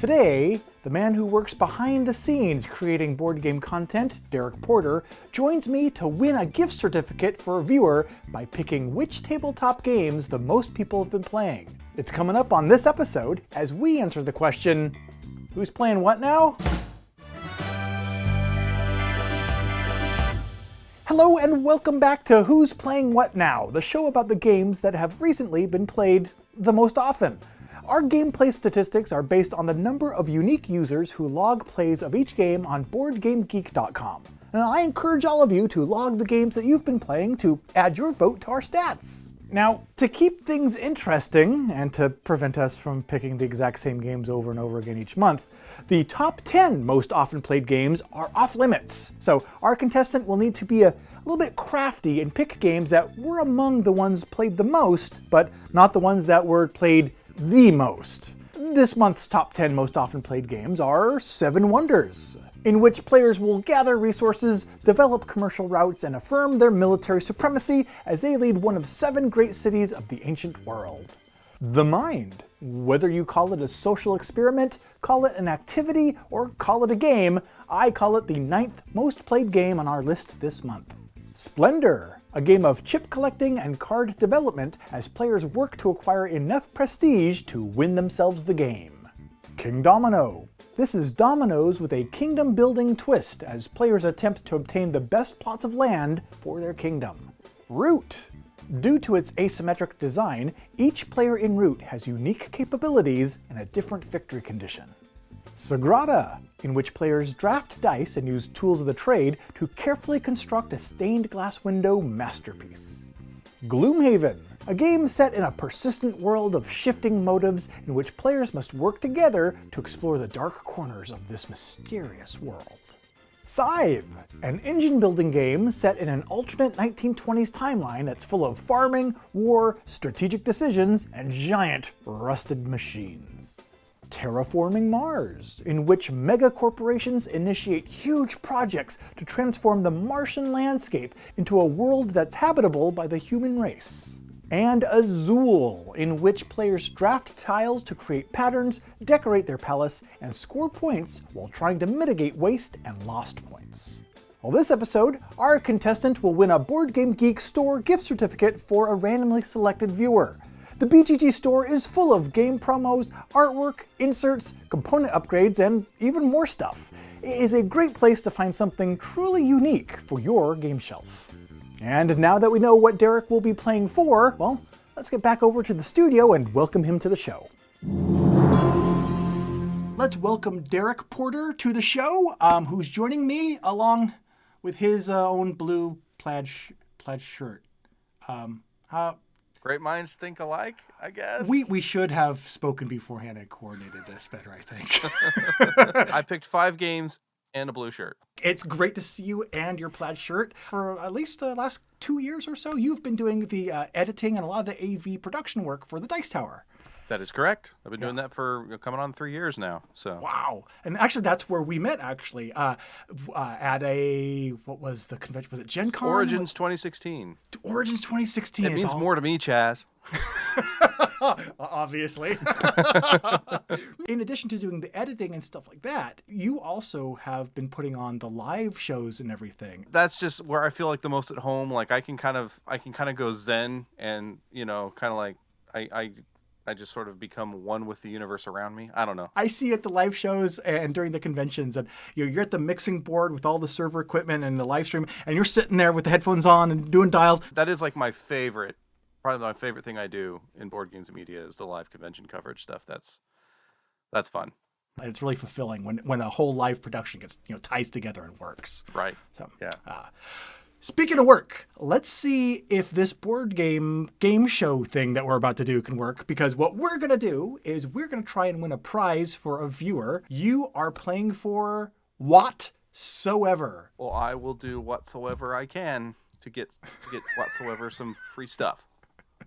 Today, the man who works behind the scenes creating board game content, Derrick Porter, joins me to win a gift certificate for a viewer by picking which tabletop games the most people have been playing. It's coming up on this episode as we answer the question, who's playing what now? Hello and welcome back to Who's Playing What Now, the show about the games that have recently been played the most often. Our gameplay statistics are based on the number of unique users who log plays of each game on BoardGameGeek.com. And I encourage all of you to log the games that you've been playing to add your vote to our stats. Now, to keep things interesting and to prevent us from picking the exact same games over and over again each month, the top 10 most often played games are off limits. So our contestant will need to be a little bit crafty and pick games that were among the ones played the most, but not the ones that were played the most. This month's top 10 most often played games are Seven Wonders, in which players will gather resources, develop commercial routes, and affirm their military supremacy as they lead one of 7 great cities of the ancient world. The Mind. Whether you call it a social experiment, call it an activity, or call it a game, I call it the 9th most played game on our list this month. Splendor. A game of chip collecting and card development as players work to acquire enough prestige to win themselves the game. King Domino. This is dominoes with a kingdom-building twist as players attempt to obtain the best plots of land for their kingdom. Root. Due to its asymmetric design, each player in Root has unique capabilities and a different victory condition. Sagrada, in which players draft dice and use tools of the trade to carefully construct a stained glass window masterpiece. Gloomhaven, a game set in a persistent world of shifting motives in which players must work together to explore the dark corners of this mysterious world. Scythe, an engine-building game set in an alternate 1920s timeline that's full of farming, war, strategic decisions, and giant rusted machines. Terraforming Mars, in which mega-corporations initiate huge projects to transform the Martian landscape into a world that's habitable by the human race. And Azul, in which players draft tiles to create patterns, decorate their palace, and score points while trying to mitigate waste and lost points. Well, this episode, our contestant will win a BoardGameGeek store gift certificate for a randomly selected viewer. The BGG store is full of game promos, artwork, inserts, component upgrades, and even more stuff. It is a great place to find something truly unique for your game shelf. And now that we know what Derrick will be playing for, well, let's get back over to the studio and welcome him to the show. Let's welcome Derrick Porter to the show, who's joining me along with his own blue plaid shirt. Great minds think alike, I guess. We should have spoken beforehand and coordinated this better, I think. I picked 5 games and a blue shirt. It's great to see you and your plaid shirt. For at least the last 2 years or so, you've been doing the editing and a lot of the AV production work for the Dice Tower. That is correct. I've been doing that for coming on 3 years now. So wow. And actually, that's where we met, actually, at what was the convention? Was it Gen Con? Origins 2016. Origins 2016. It means more to me, Chaz. Obviously. In addition to doing the editing and stuff like that, you also have been putting on the live shows and everything. That's just where I feel like the most at home. Like I can kind of go zen and, kind of like I just sort of become one with the universe around me. I don't know. I see you at the live shows and during the conventions, and you're at the mixing board with all the server equipment and the live stream, and you're sitting there with the headphones on and doing dials. That is like probably my favorite thing I do in board games and media is the live convention coverage stuff. That's fun. And it's really fulfilling when a whole live production gets ties together and works. Right. So yeah. Speaking of work, let's see if this board game show thing that we're about to do can work, because what we're going to do is we're going to try and win a prize for a viewer. You are playing for whatsoever. Well, I will do whatsoever I can to get whatsoever some free stuff.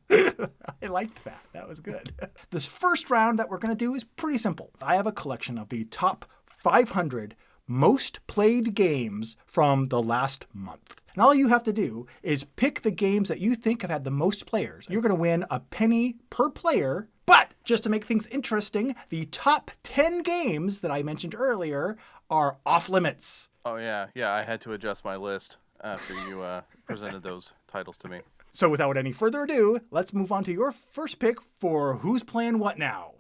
I liked that. That was good. This first round that we're going to do is pretty simple. I have a collection of the top 500 most played games from the last month. And all you have to do is pick the games that you think have had the most players. You're going to win a penny per player, but Just to make things interesting, the top 10 games that I mentioned earlier are off limits. Oh, yeah. Yeah, I had to adjust my list after you presented those titles to me. So without any further ado, let's move on to your first pick for Who's Playing What Now?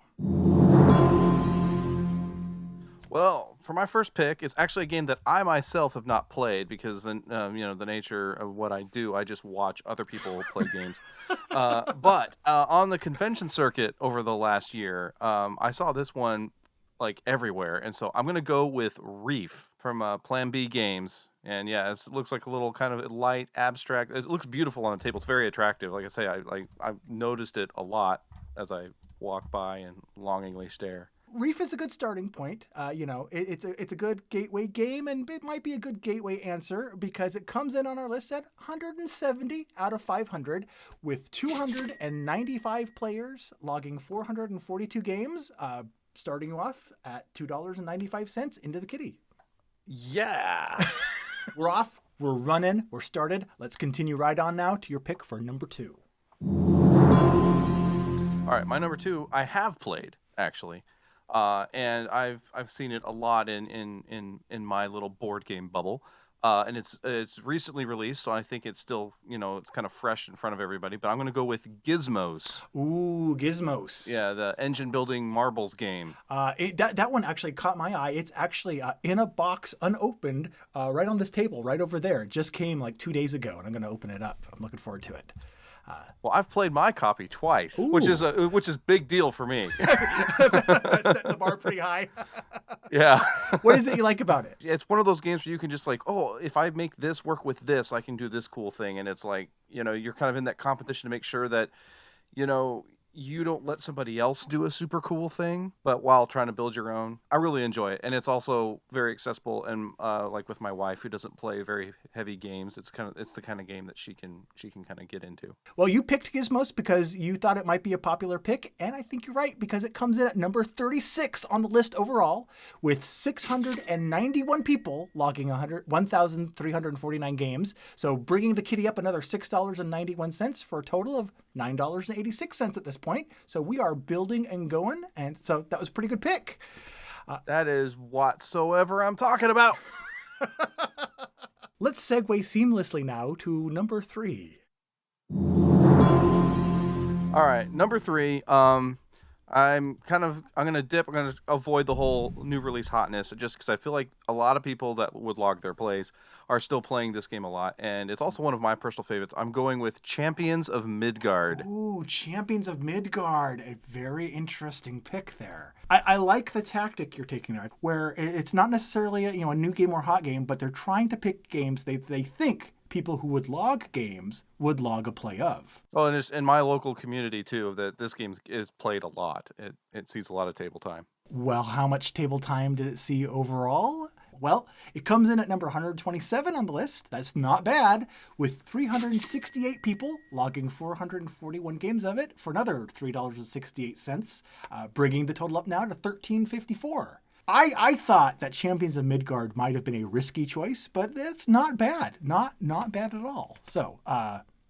Well, for my first pick, it's actually a game that I myself have not played because, the nature of what I do, I just watch other people play games. But on the convention circuit over the last year, I saw this one like everywhere, and so I'm gonna go with Reef from Plan B Games. And yeah, it looks like a little kind of light, abstract. It looks beautiful on the table. It's very attractive. Like I say, I've noticed it a lot as I walk by and longingly stare. Reef is a good starting point. It's a good gateway game, and it might be a good gateway answer because it comes in on our list at 170 out of 500 with 295 players logging 442 games, starting you off at $2.95 into the kitty. Yeah. We're off, we're running, we're started. Let's continue right on now to your pick for number 2. All right, my number 2, I have played actually. And I've seen it a lot in my little board game bubble, and it's recently released, so I think it's still it's kind of fresh in front of everybody. But I'm going to go with Gizmos. Ooh, Gizmos. Yeah, the engine building marbles game. That one actually caught my eye. It's actually in a box, unopened, right on this table, right over there. It just came like 2 days ago, and I'm going to open it up. I'm looking forward to it. Well, I've played my copy twice, Ooh. which is big deal for me. Setting the bar pretty high. Yeah. What is it you like about it? It's one of those games where you can just like, oh, if I make this work with this, I can do this cool thing. And it's like, you're kind of in that competition to make sure that, you don't let somebody else do a super cool thing, but while trying to build your own. I really enjoy it. And it's also very accessible. And like with my wife, who doesn't play very heavy games, it's the kind of game that she can kind of get into. Well, you picked Gizmos because you thought it might be a popular pick. And I think you're right, because it comes in at number 36 on the list overall with 691 people logging 1,349 games. So bringing the kitty up another $6.91 for a total of $9.86 at this point. So we are building and going, and so that was a pretty good pick. That is whatsoever I'm talking about. Let's segue seamlessly now to number 3. All right, number 3. I'm gonna dip. I'm gonna avoid the whole new release hotness, just because I feel like a lot of people that would log their plays are still playing this game a lot, and it's also one of my personal favorites. I'm going with Champions of Midgard. Ooh, Champions of Midgard, a very interesting pick there. I like the tactic you're taking there, where it's not necessarily a new game or hot game, but they're trying to pick games they think people who would log games would log a play of. Oh, and it's in my local community too, that this game is played a lot. It sees a lot of table time. Well, how much table time did it see overall? Well, it comes in at number 127 on the list. That's not bad, with 368 people logging 441 games of it for another $3.68, bringing the total up now to $13.54. I thought that Champions of Midgard might have been a risky choice, but it's not bad. Not bad at all. So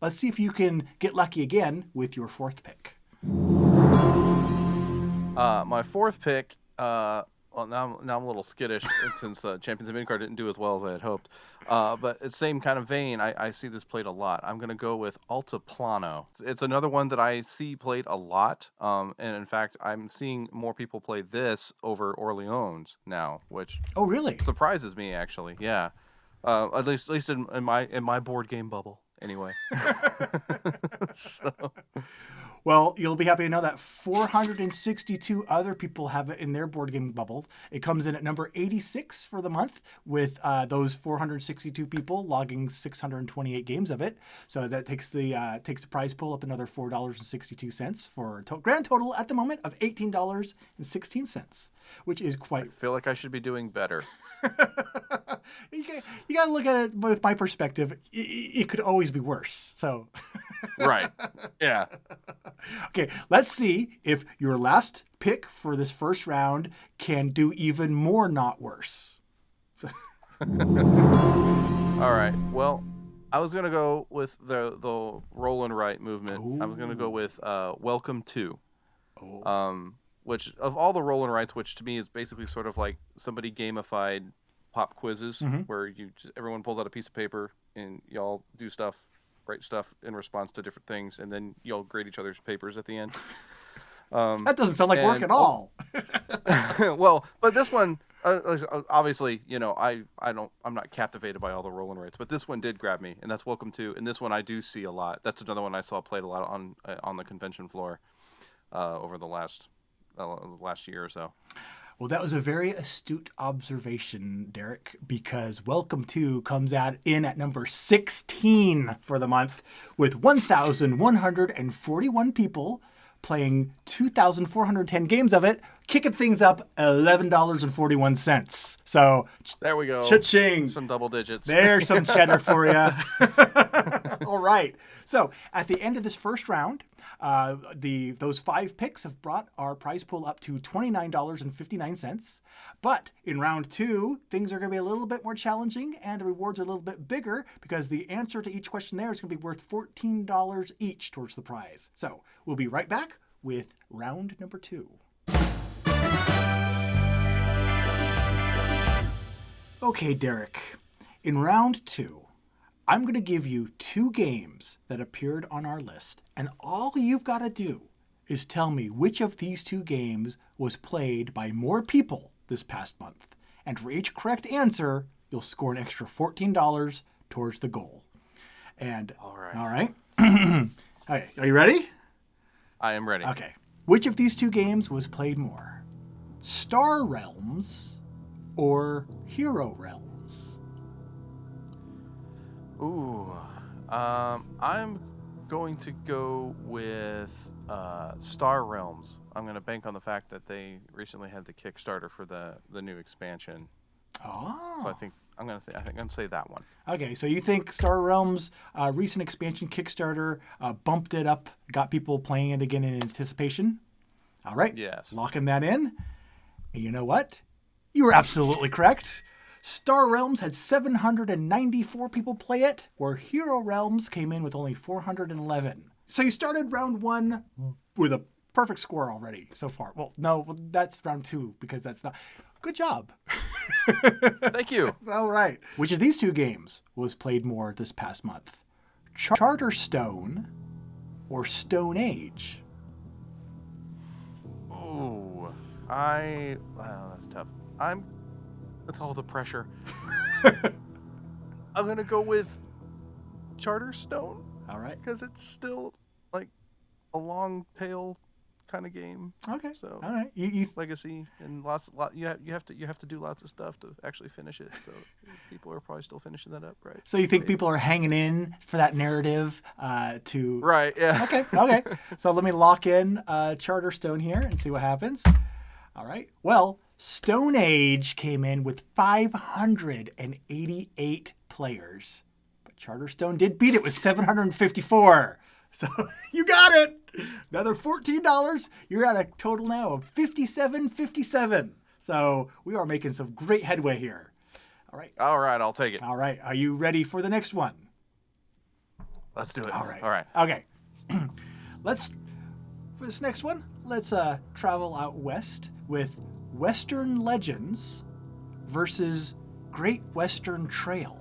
let's see if you can get lucky again with your 4th pick. My 4th pick, well, now I'm a little skittish since Champions of Midgard didn't do as well as I had hoped. But it's same kind of vein. I see this played a lot. I'm going to go with Altiplano. It's another one that I see played a lot. And in fact, I'm seeing more people play this over Orleans now, which oh really surprises me actually. Yeah, at least in my board game bubble. Anyway. So. Well, you'll be happy to know that 462 other people have it in their board game bubble. It comes in at number 86 for the month, with those 462 people logging 628 games of it. So that takes the prize pool up another $4.62 for a grand total at the moment of $18.16, which is quite. I feel like I should be doing better. You got to look at it with my perspective. It could always be worse. So. Right. Yeah. Okay, let's see if your last pick for this first round can do even more not worse. All right. Well, I was going to go with the roll and write movement. Ooh. I was going to go with Welcome to. Oh. Which of all the roll and writes, which to me is basically sort of like somebody gamified pop quizzes, where everyone pulls out a piece of paper and y'all do stuff, write stuff in response to different things, and then y'all grade each other's papers at the end. That doesn't sound like work at all. Well, but this one, obviously, I'm not captivated by all the roll and writes, but this one did grab me, and that's Welcome to. And this one I do see a lot. That's another one I saw played a lot on the convention floor over the last year or so. Well, that was a very astute observation, Derek, because Welcome to comes out in at number 16 for the month with 1,141 people playing 2,410 games of it, kicking things up $11.41. So there we go. Cha-ching. Some double digits. There's some cheddar for you. All right. So at the end of this first round, those 5 picks have brought our prize pool up to $29.59. But in round 2, things are going to be a little bit more challenging and the rewards are a little bit bigger because the answer to each question there is going to be worth $14 each towards the prize. So we'll be right back with round number 2. Okay, Derek. In round 2, I'm going to give you 2 games that appeared on our list, and all you've got to do is tell me which of these 2 games was played by more people this past month. And for each correct answer, you'll score an extra $14 towards the goal. And all right. Okay, are you ready? I am ready. Okay. Which of these 2 games was played more? Star Realms or Hero Realms? Ooh, I'm going to go with Star Realms. I'm going to bank on the fact that they recently had the Kickstarter for the new expansion. Oh. So I think I'm going to say that one. Okay, so you think Star Realms' recent expansion Kickstarter bumped it up, got people playing it again in anticipation? All right. Yes. Locking that in. And you know what? You were absolutely correct. Star Realms had 794 people play it, where Hero Realms came in with only 411. So you started round 1 with a perfect score already so far. Well, no, that's round 2 because that's not... Good job. Thank you. All right. Which of these 2 games was played more this past month? Charterstone or Stone Age? Ooh, wow, that's tough. That's all the pressure. I'm going to go with Charterstone. All right. Because it's still like a long tail kind of game. Okay. So all right. You legacy and you have to do lots of stuff to actually finish it. So people are probably still finishing that up, right? So you think people are hanging in for that narrative to... Right, yeah. Okay. So let me lock in Charterstone here and see what happens. All right. Well, Stone Age came in with 588 players. But Charterstone did beat it with 754. So you got it. Another $14. You're at a total now of $57.57. So we are making some great headway here. All right. All right, I'll take it. All right. Are you ready for the next one? Let's do it. All right. Okay. For this next one, let's travel out west with Western Legends versus Great Western Trail.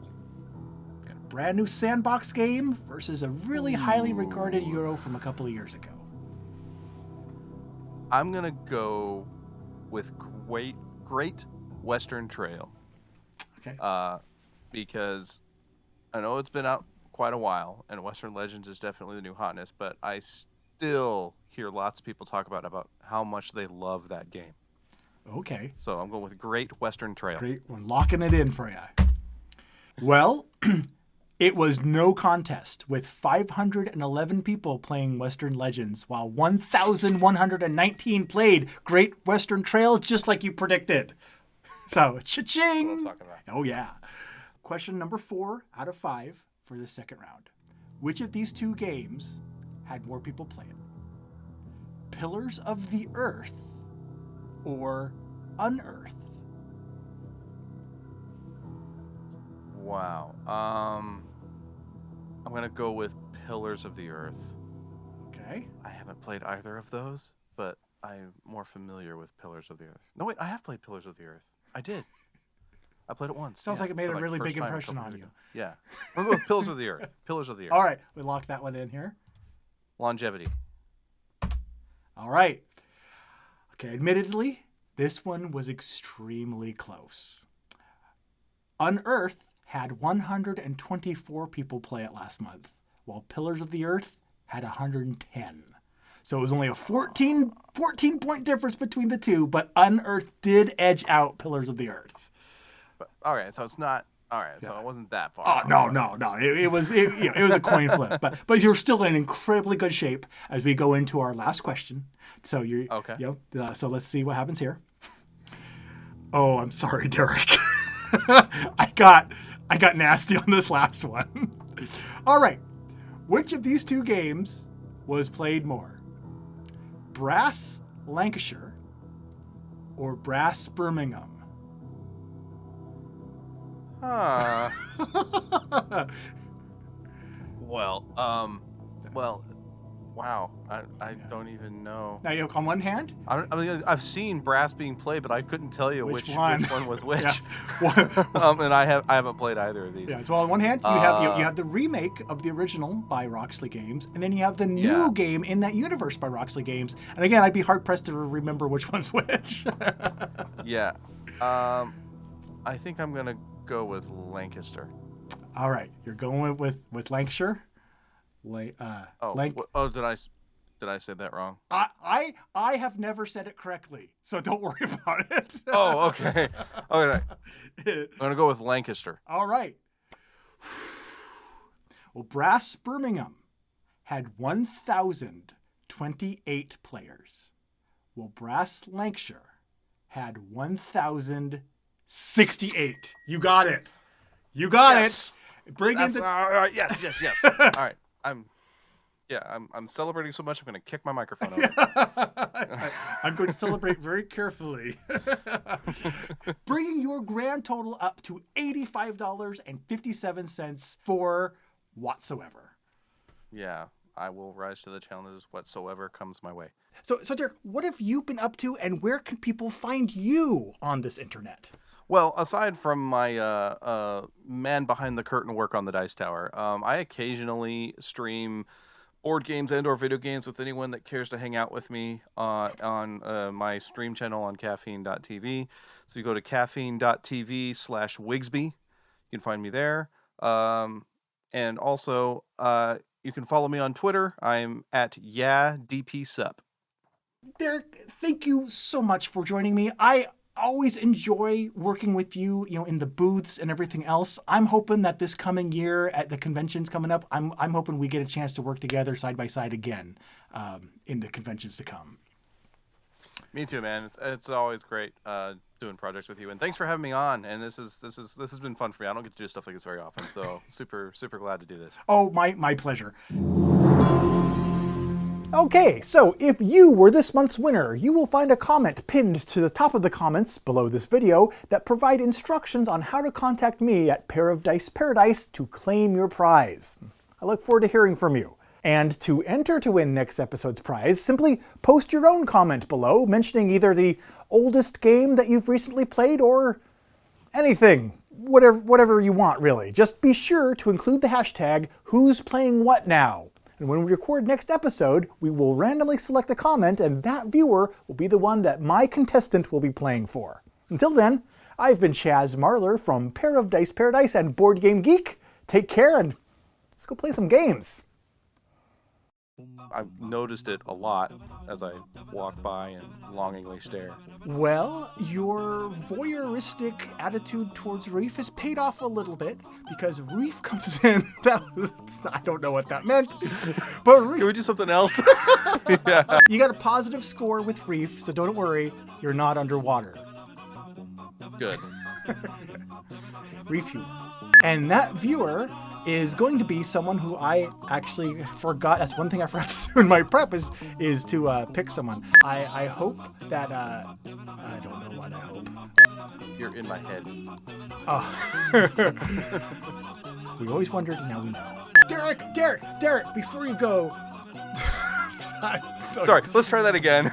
Got a brand new sandbox game versus a really highly regarded Euro from a couple of years ago. I'm going to go with Great Western Trail. Okay. Because I know it's been out quite a while, and Western Legends is definitely the new hotness, but I still hear lots of people talk about how much they love that game. Okay. So I'm going with Great Western Trail. Great. We're locking it in for you. Well, it was no contest with 511 people playing Western Legends, while 1,119 played Great Western Trail, just like you predicted. So, cha-ching! That's what I'm talking about. Oh, yeah. Question number 4 out of 5 for the second round. Which of these 2 games had more people play it? Pillars of the Earth or Unearth? Wow. I'm going to go with Pillars of the Earth. Okay. I haven't played either of those, but I'm more familiar with Pillars of the Earth. No, wait, I have played Pillars of the Earth. I did. I played it once. Sounds like it made a really big impression on you. Yeah. We're going with Pillars of the Earth. Pillars of the Earth. All right, we lock that one in here. Longevity. All right. Okay, admittedly, this one was extremely close. Unearthed had 124 people play it last month, while Pillars of the Earth had 110. So it was only a 14 point difference between the two, but Unearthed did edge out Pillars of the Earth. But, all right, so it's not. All right, so it wasn't that far. Oh no! It was a coin flip, but you're still in incredibly good shape as we go into our last question. So you're okay. So let's see what happens here. Oh, I'm sorry, Derrick. I got nasty on this last one. All right, which of these two games was played more? Brass Lancashire or Brass Birmingham? Well, wow. I don't even know. Now, on one hand, I've seen Brass being played, but I couldn't tell you which one was which. Yes. And I haven't played either of these. Yeah. So on one hand, you have the remake of the original by Roxley Games, and then you have the new game in that universe by Roxley Games. And again, I'd be hard pressed to remember which one's which. Yeah. I think I'm gonna go with Lancaster. All right, you're going with Lancashire. Did I say that wrong? I have never said it correctly, so don't worry about it. Oh, okay. Okay. I'm gonna go with Lancaster. All right. Well, Brass Birmingham had 1,028 players, while Brass Lancashire had 1,068. You got it. You got it. Bring in the. Yes. All right. I'm celebrating so much. I'm going to kick my microphone over. I'm going to celebrate very carefully. Bringing your grand total up to $85.57 for whatsoever. Yeah, I will rise to the challenges whatsoever comes my way. So Derrick, what have you been up to, and where can people find you on this internet? Well, aside from my man behind the curtain work on the Dice Tower, I occasionally stream board games and or video games with anyone that cares to hang out with me on my stream channel on caffeine.tv. So you go to caffeine.tv/Wigsby. You can find me there. And also, you can follow me on Twitter. I'm at DPSup. Derrick, thank you so much for joining me. I always enjoy working with you, in the booths and everything else. I'm hoping that this coming year at the conventions coming up, I'm hoping we get a chance to work together side by side again in the conventions to come. Me too, man. It's always great doing projects with you, and thanks for having me on. And this has been fun for me. I don't get to do stuff like this very often, so super glad to do this. Oh, my pleasure. Okay, so if you were this month's winner, you will find a comment pinned to the top of the comments below this video that provide instructions on how to contact me at Pair of Dice Paradise to claim your prize. I look forward to hearing from you. And to enter to win next episode's prize, simply post your own comment below mentioning either the oldest game that you've recently played or anything, whatever you want really. Just be sure to include the hashtag Who's Playing What Now. And when we record next episode, we will randomly select a comment, and that viewer will be the one that my contestant will be playing for. Until then, I've been Chaz Marler from Pair of Dice Paradise and BoardGameGeek. Take care, and let's go play some games. I've noticed it a lot as I walk by and longingly stare. Well, your voyeuristic attitude towards Reef has paid off a little bit because Reef comes in. I don't know what that meant. But Reef, can we do something else? Yeah. You got a positive score with Reef, so don't worry, you're not underwater. Good. Reef you. And that viewer is going to be someone who I actually forgot. That's one thing I forgot to do in my prep is to pick someone. I hope that, I don't know what I hope. You're in my head. Oh. We always wondered, and now we know. Derrick, before you go. Sorry, let's try that again.